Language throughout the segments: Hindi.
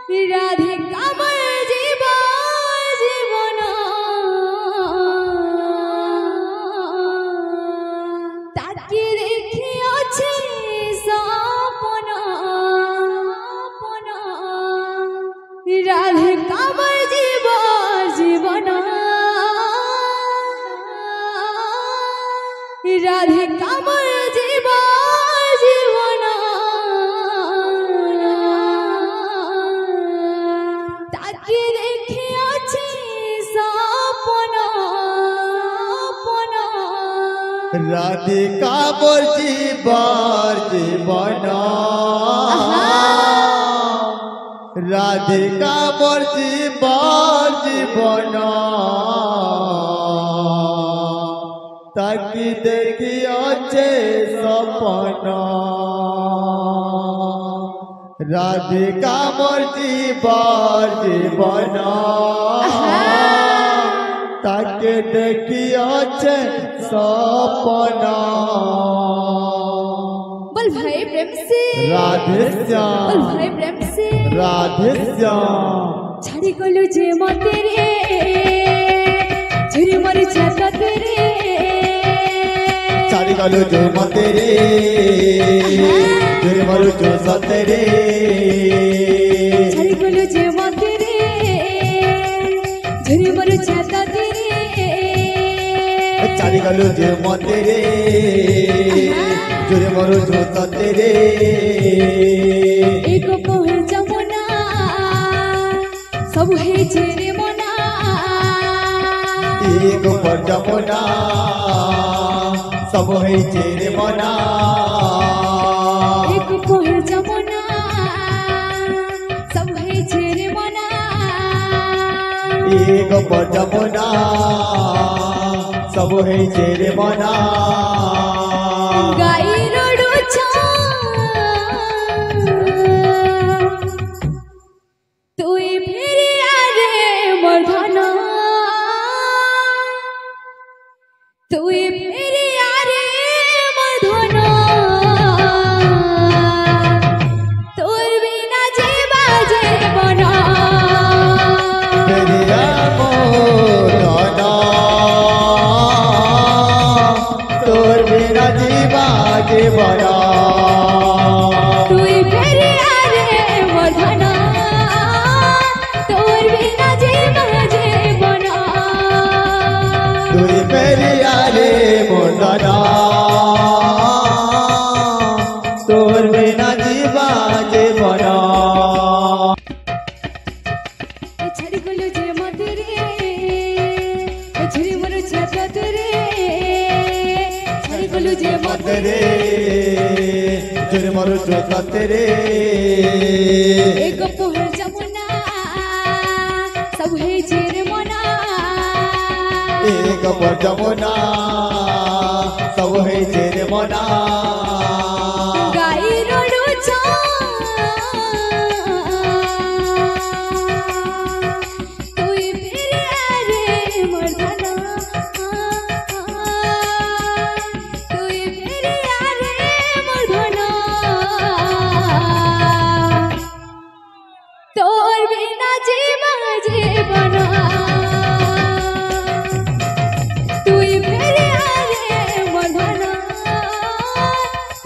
রাধিকা মোর জীবন তাকে রেখে আছে সপন রাধিকা মোর জীবন রাধিকা মোর জীবন তাকে রেখে আছে সপন রাধিকা মোর জীবন রাধিকা মোর জীবন তাকে দেখি আছে সপন রাধিকা মোর জীবন তাকে দেখি আছে সপন बोल भाई प्रेम से राधे श्याम बोल भाई प्रेम से राधे श्याम छाड़ी गलु जे मते रे झुरी मर जाता तेरे छाड़ी गलु जे मते रे झुरी मर जाता तेरे छाड़ी गलु जे मते रे झुरी मर जाता तेरे छाड़ी गलु जे मते रे झुरी मर जाता तेरे एक पहर जमुना सब है जेरे मना एक पहर जमुना सब है जेरे मना एक पहर जमुना सब है जेरे मना एक पहर जमुना सब है जेरे मना गाई रोडो छा तुई फिर आरे मर्धना तुई फिर आरे मर्धना तोर बिना जीवा जीवना तेरिया मोरना तोर बिना जीवा जीवना तुई फिर आरे मर्धना तोर बिना जीवा जीवना तुई पेरिया रे मोरना तोर बिना जीवा जीवना छाड़ी गलु जे मते रे झुरी मर जाता तेरे छाड़ी गलु जे मते तेरे झुरी मर जाता तेरे एक पहर जमुना सब है जेरे मना एक पहर जमुना सब है जेरे मना गाई रोडो छा तुई फिर आरे मर्दना तुई फिर आरे मर्दना तोर बिना जीवा जीवना तुई फिर आरे मर्दना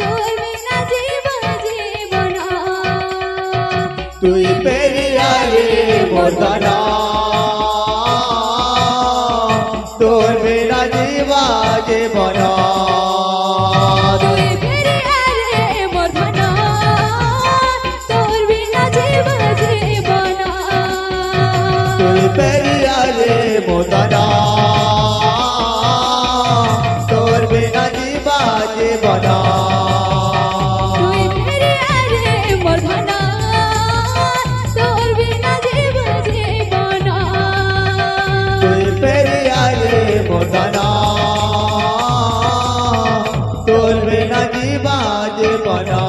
तोर बिना जीवा जीवना तुई पेरिया रे मोरना तोर बिना जीवा जीवना तुई फिर आरे मर्दना तोर बिना जीवा जीवना तुई पेरिया रे मोरना तोर बिना जीवा जीवना तुई फिर आरे मर्दना तोर बिना जीवा जीवना तुई पेरिया रे मोरना तोर बिना जीवा जीवना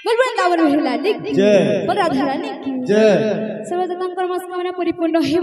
बोल वृंदावन महिला निक जय बोल राधा रानी की जय सर्वदा तांकर मनस्कामना परिपूर्ण हे